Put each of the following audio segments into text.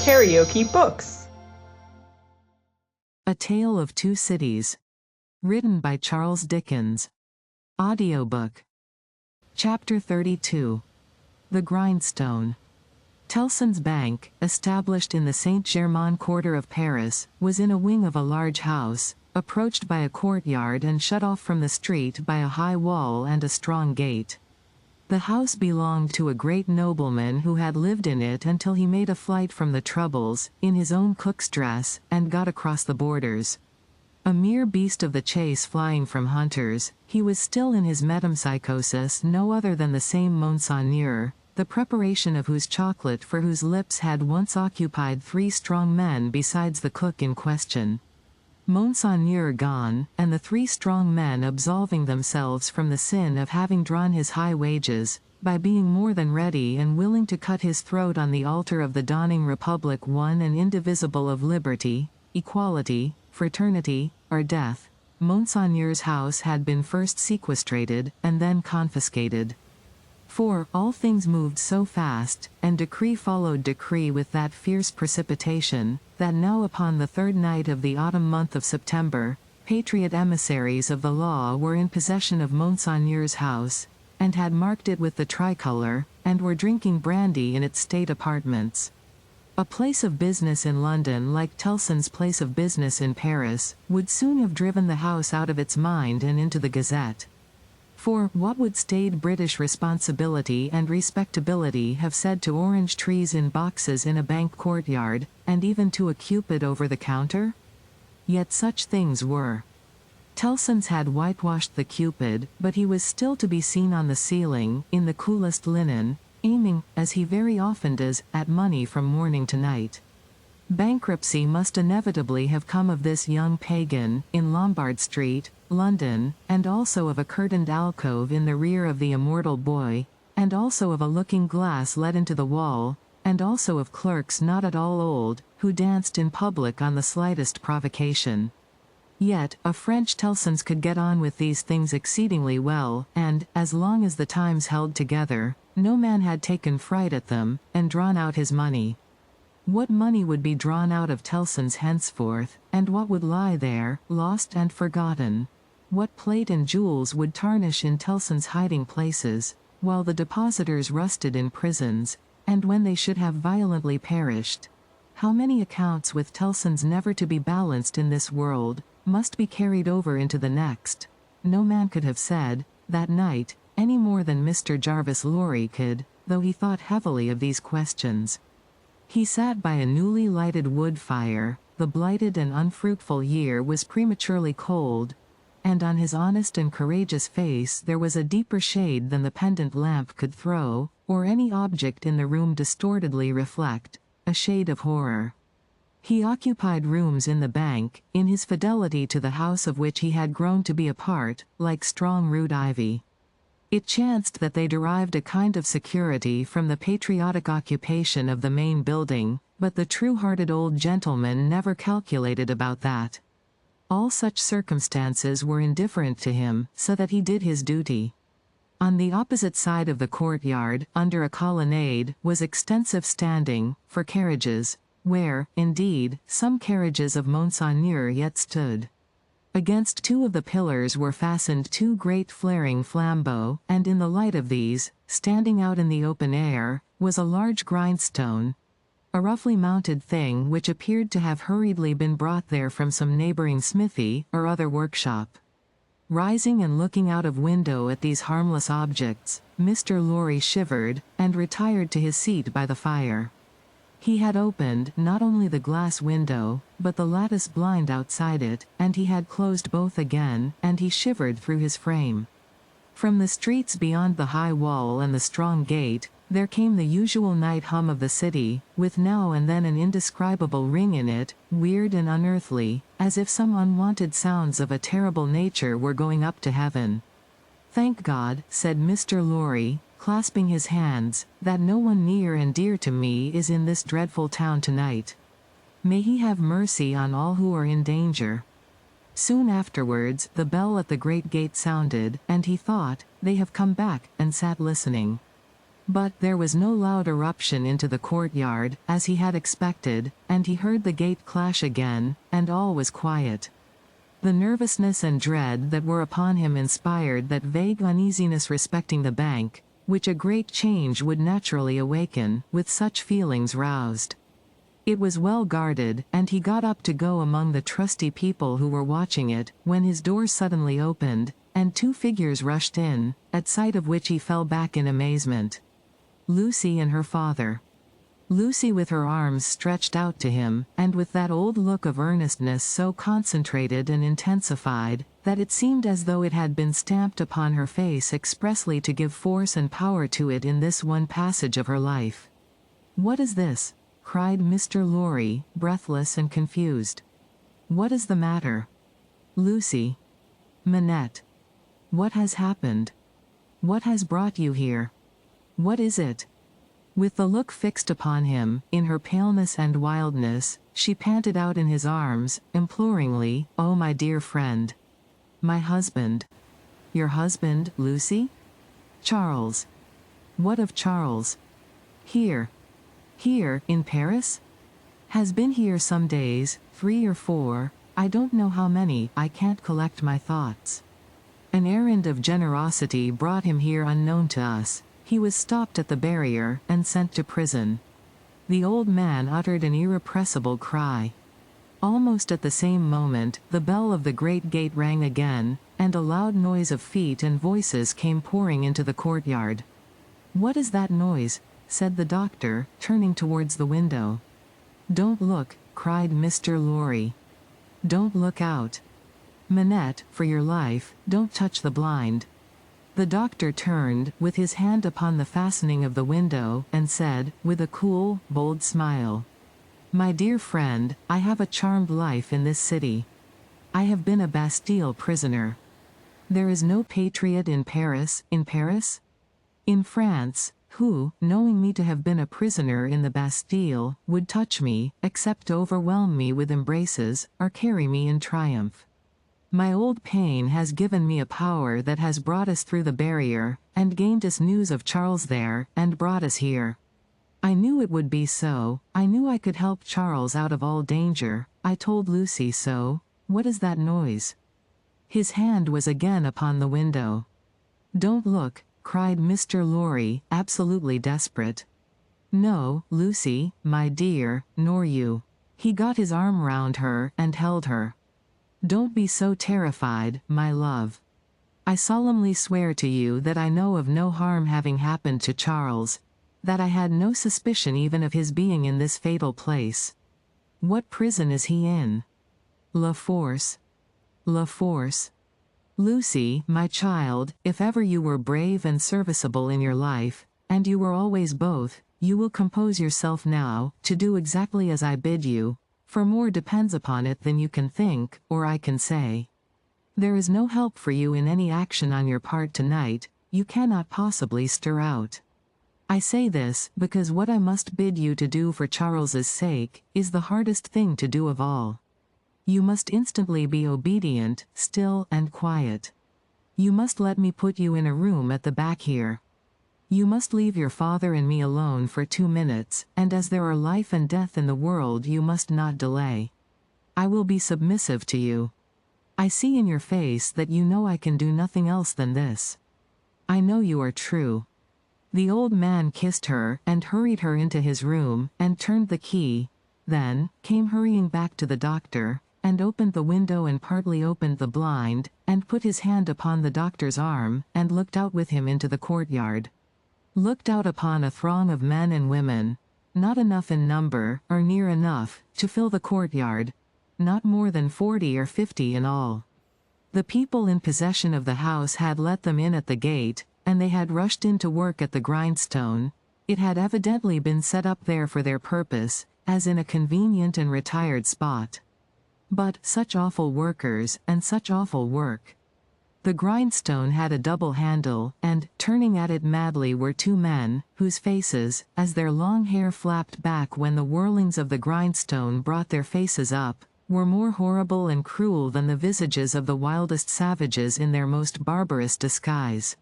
KaraokeBooks. A Tale of Two Cities. Written by Charles Dickens. Audiobook. Chapter 32. The Grindstone. Tellson's Bank, established in the Saint-Germain quarter of Paris, was in a wing of a large house, approached by a courtyard and shut off from the street by a high wall and a strong gate. The house belonged to a great nobleman who had lived in it until he made a flight from the troubles, in his own cook's dress, and got across the borders. A mere beast of the chase flying from hunters, he was still in his metempsychosis no other than the same Monseigneur, the preparation of whose chocolate for whose lips had once occupied 3 strong men besides the cook in question. Monseigneur gone, and the 3 strong men absolving themselves from the sin of having drawn his high wages, by being more than ready and willing to cut his throat on the altar of the dawning republic one and indivisible of liberty, equality, fraternity, or death, Monseigneur's house had been first sequestrated, and then confiscated. For all things moved so fast, and decree followed decree with that fierce precipitation, that now upon the 3rd night of the autumn month of September, patriot emissaries of the law were in possession of Monseigneur's house, and had marked it with the tricolour, and were drinking brandy in its state apartments. A place of business in London, like Tellson's place of business in Paris, would soon have driven the house out of its mind and into the Gazette. For, what would staid British responsibility and respectability have said to orange trees in boxes in a bank courtyard, and even to a Cupid over the counter? Yet such things were. Tellson's had whitewashed the Cupid, but he was still to be seen on the ceiling, in the coolest linen, aiming, as he very often does, at money from morning to night. Bankruptcy must inevitably have come of this young pagan, in Lombard Street, London, and also of a curtained alcove in the rear of the immortal boy, and also of a looking-glass let into the wall, and also of clerks not at all old, who danced in public on the slightest provocation. Yet, a French Tellson's could get on with these things exceedingly well, and, as long as the times held together, no man had taken fright at them, and drawn out his money. What money would be drawn out of Tellson's henceforth, and what would lie there, lost and forgotten? What plate and jewels would tarnish in Tellson's hiding places, while the depositors rusted in prisons, and when they should have violently perished? How many accounts with Tellson's never to be balanced in this world, must be carried over into the next? No man could have said, that night, any more than Mr. Jarvis Lorry could, though he thought heavily of these questions. He sat by a newly lighted wood fire, the blighted and unfruitful year was prematurely cold, and on his honest and courageous face there was a deeper shade than the pendant lamp could throw, or any object in the room distortedly reflect, a shade of horror. He occupied rooms in the bank, in his fidelity to the house of which he had grown to be a part, like strong root ivy. It chanced that they derived a kind of security from the patriotic occupation of the main building, but the true-hearted old gentleman never calculated about that. All such circumstances were indifferent to him, so that he did his duty. On the opposite side of the courtyard, under a colonnade, was extensive standing, for carriages, where, indeed, some carriages of Monseigneur yet stood. Against 2 of the pillars were fastened 2 great flaring flambeaux, and in the light of these, standing out in the open air, was a large grindstone, a roughly mounted thing which appeared to have hurriedly been brought there from some neighboring smithy or other workshop. Rising and looking out of window at these harmless objects, Mr. Lorry shivered, and retired to his seat by the fire. He had opened not only the glass window, but the lattice blind outside it, and he had closed both again, and he shivered through his frame. From the streets beyond the high wall and the strong gate, there came the usual night hum of the city, with now and then an indescribable ring in it, weird and unearthly, as if some unwonted sounds of a terrible nature were going up to heaven. "Thank God," said Mr. Lorry, clasping his hands, "that no one near and dear to me is in this dreadful town tonight. May he have mercy on all who are in danger." Soon afterwards, the bell at the great gate sounded, and he thought, "They have come back," and sat listening. But there was no loud eruption into the courtyard, as he had expected, and he heard the gate clash again, and all was quiet. The nervousness and dread that were upon him inspired that vague uneasiness respecting the bank, which a great change would naturally awaken, with such feelings roused. It was well guarded, and he got up to go among the trusty people who were watching it, when his door suddenly opened, and two figures rushed in, at sight of which he fell back in amazement. Lucy and her father. Lucy with her arms stretched out to him, and with that old look of earnestness so concentrated and intensified, that it seemed as though it had been stamped upon her face expressly to give force and power to it in this one passage of her life. "What is this?" cried Mr. Lorry, breathless and confused. "What is the matter?" "Lucy." "Manette." "What has happened? What has brought you here? What is it?" With the look fixed upon him, in her paleness and wildness, she panted out in his arms, imploringly, "Oh, my dear friend. My husband." "Your husband, Lucy?" "Charles." "What of Charles?" "Here." "Here, in Paris?" "Has been here some days, 3 or 4, I don't know how many, I can't collect my thoughts. An errand of generosity brought him here unknown to us. He was stopped at the barrier, and sent to prison." The old man uttered an irrepressible cry. Almost at the same moment, the bell of the great gate rang again, and a loud noise of feet and voices came pouring into the courtyard. "What is that noise?" said the doctor, turning towards the window. "Don't look," cried Mr. Lorry. "Don't look out. Manette, for your life, don't touch the blind." The doctor turned, with his hand upon the fastening of the window, and said, with a cool, bold smile, "My dear friend, I have a charmed life in this city. I have been a Bastille prisoner. There is no patriot in Paris, in France, who, knowing me to have been a prisoner in the Bastille, would touch me, except to overwhelm me with embraces, or carry me in triumph. My old pain has given me a power that has brought us through the barrier, and gained us news of Charles there, and brought us here. I knew it would be so, I knew I could help Charles out of all danger, I told Lucy so. What is that noise?" His hand was again upon the window. "Don't look," cried Mr. Lorry, absolutely desperate. "No, Lucy, my dear, nor you." He got his arm round her, and held her. "Don't be so terrified, my love. I solemnly swear to you that I know of no harm having happened to Charles, that I had no suspicion even of his being in this fatal place. What prison is he in?" "La Force." "La Force. Lucy, my child, if ever you were brave and serviceable in your life, and you were always both, you will compose yourself now, to do exactly as I bid you, for more depends upon it than you can think, or I can say. There is no help for you in any action on your part tonight, you cannot possibly stir out. I say this, because what I must bid you to do for Charles's sake, is the hardest thing to do of all. You must instantly be obedient, still, and quiet. You must let me put you in a room at the back here. You must leave your father and me alone for 2 minutes, and as there are life and death in the world you must not delay. I will be submissive to you. I see in your face that you know I can do nothing else than this. I know you are true." The old man kissed her, and hurried her into his room, and turned the key, then, came hurrying back to the doctor, and opened the window and partly opened the blind, and put his hand upon the doctor's arm, and looked out with him into the courtyard. Looked out upon a throng of men and women, not enough in number, or near enough, to fill the courtyard, not more than 40 or 50 in all. The people in possession of the house had let them in at the gate, and they had rushed in to work at the grindstone. It had evidently been set up there for their purpose, as in a convenient and retired spot. But, such awful workers, and such awful work. The grindstone had a double handle, and, turning at it madly were 2 men, whose faces, as their long hair flapped back when the whirlings of the grindstone brought their faces up, were more horrible and cruel than the visages of the wildest savages in their most barbarous disguise.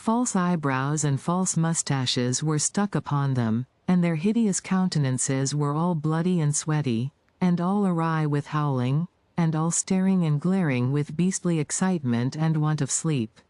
False eyebrows and false mustaches were stuck upon them, and their hideous countenances were all bloody and sweaty, and all awry with howling, and all staring and glaring with beastly excitement and want of sleep.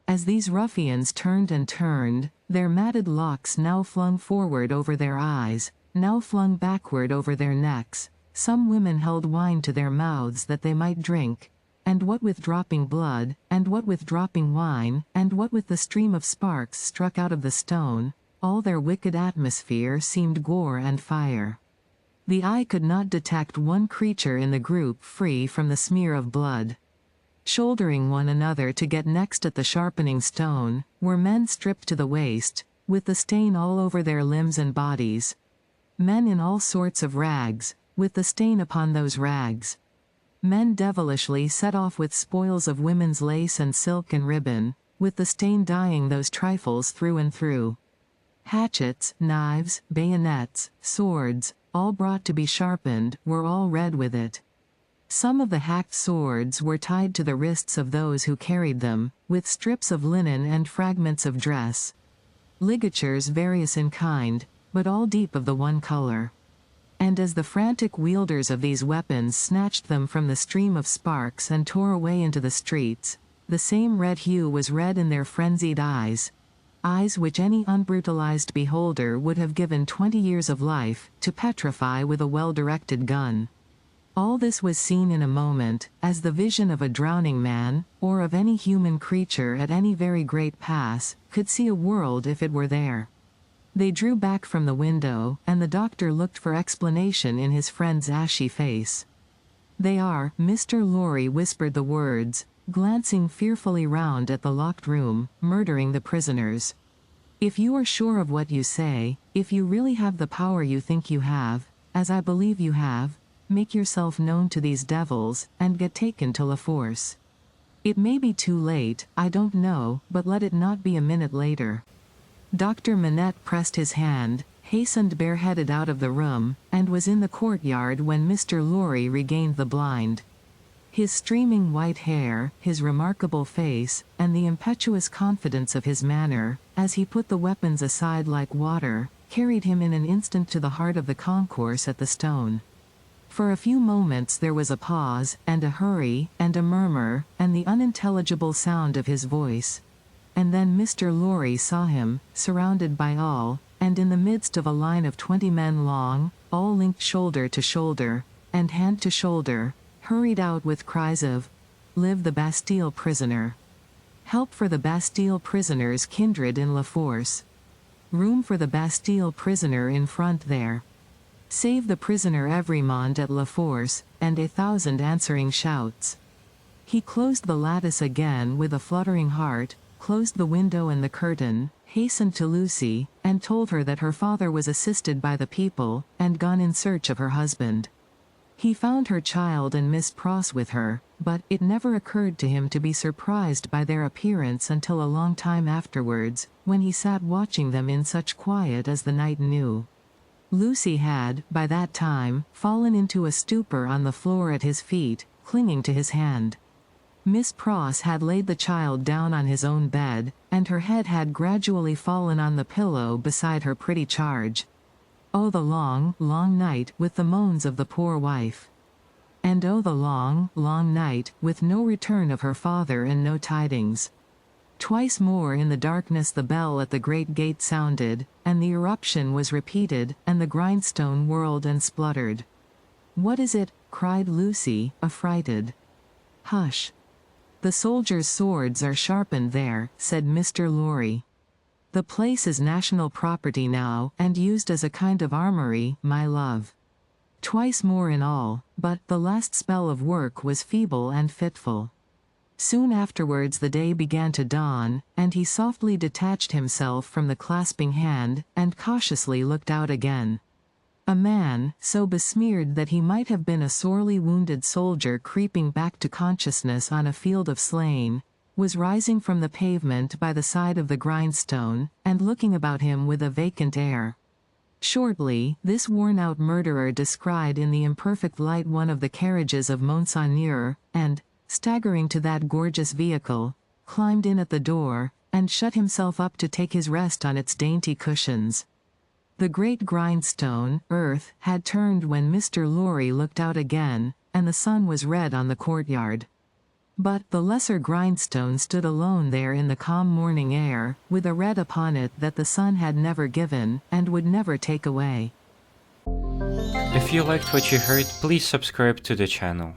As these ruffians turned and turned, their matted locks now flung forward over their eyes, now flung backward over their necks, some women held wine to their mouths that they might drink, and what with dropping blood, and what with dropping wine, and what with the stream of sparks struck out of the stone, all their wicked atmosphere seemed gore and fire. The eye could not detect one creature in the group free from the smear of blood. Shouldering one another to get next at the sharpening stone, were men stripped to the waist, with the stain all over their limbs and bodies. Men in all sorts of rags, with the stain upon those rags. Men devilishly set off with spoils of women's lace and silk and ribbon, with the stain dyeing those trifles through and through. Hatchets, knives, bayonets, swords, all brought to be sharpened, were all red with it. Some of the hacked swords were tied to the wrists of those who carried them, with strips of linen and fragments of dress. Ligatures various in kind, but all deep of the one color. And as the frantic wielders of these weapons snatched them from the stream of sparks and tore away into the streets, the same red hue was red in their frenzied eyes, eyes which any unbrutalized beholder would have given 20 years of life to petrify with a well-directed gun. All this was seen in a moment, as the vision of a drowning man, or of any human creature at any very great pass, could see a world if it were there. They drew back from the window, and the doctor looked for explanation in his friend's ashy face. "They are," Mr. Lorry whispered the words, glancing fearfully round at the locked room, "murdering the prisoners. If you are sure of what you say, if you really have the power you think you have, as I believe you have, make yourself known to these devils, and get taken to La Force. It may be too late, I don't know, but let it not be a minute later." Dr. Manette pressed his hand, hastened bareheaded out of the room, and was in the courtyard when Mr. Lorry regained the blind. His streaming white hair, his remarkable face, and the impetuous confidence of his manner, as he put the weapons aside like water, carried him in an instant to the heart of the concourse at the stone. For a few moments there was a pause, and a hurry, and a murmur, and the unintelligible sound of his voice. And then Mr. Lorry saw him, surrounded by all, and in the midst of a line of 20 men long, all linked shoulder to shoulder, and hand to shoulder, hurried out with cries of, "Live the Bastille prisoner! Help for the Bastille prisoner's kindred in La Force! Room for the Bastille prisoner in front there! Save the prisoner Evremond at La Force," and 1,000 answering shouts. He closed the lattice again with a fluttering heart, closed the window and the curtain, hastened to Lucy, and told her that her father was assisted by the people, and gone in search of her husband. He found her child and Miss Pross with her, but it never occurred to him to be surprised by their appearance until a long time afterwards, when he sat watching them in such quiet as the night knew. Lucy had, by that time, fallen into a stupor on the floor at his feet, clinging to his hand. Miss Pross had laid the child down on his own bed, and her head had gradually fallen on the pillow beside her pretty charge. Oh, the long, long night, with the moans of the poor wife. And oh, the long, long night, with no return of her father and no tidings. Twice more in the darkness the bell at the great gate sounded, and the eruption was repeated, and the grindstone whirled and spluttered. "What is it?" cried Lucy, affrighted. "Hush! The soldiers' swords are sharpened there," said Mr. Lorry. "The place is national property now, and used as a kind of armory, my love." Twice more in all, but the last spell of work was feeble and fitful. Soon afterwards the day began to dawn, and he softly detached himself from the clasping hand, and cautiously looked out again. A man, so besmeared that he might have been a sorely wounded soldier creeping back to consciousness on a field of slain, was rising from the pavement by the side of the grindstone, and looking about him with a vacant air. Shortly, this worn-out murderer descried in the imperfect light one of the carriages of Monseigneur, and, staggering to that gorgeous vehicle, climbed in at the door, and shut himself up to take his rest on its dainty cushions. The great grindstone, earth, had turned when Mr. Lorry looked out again, and the sun was red on the courtyard. But the lesser grindstone stood alone there in the calm morning air, with a red upon it that the sun had never given, and would never take away. If you liked what you heard, please subscribe to the channel.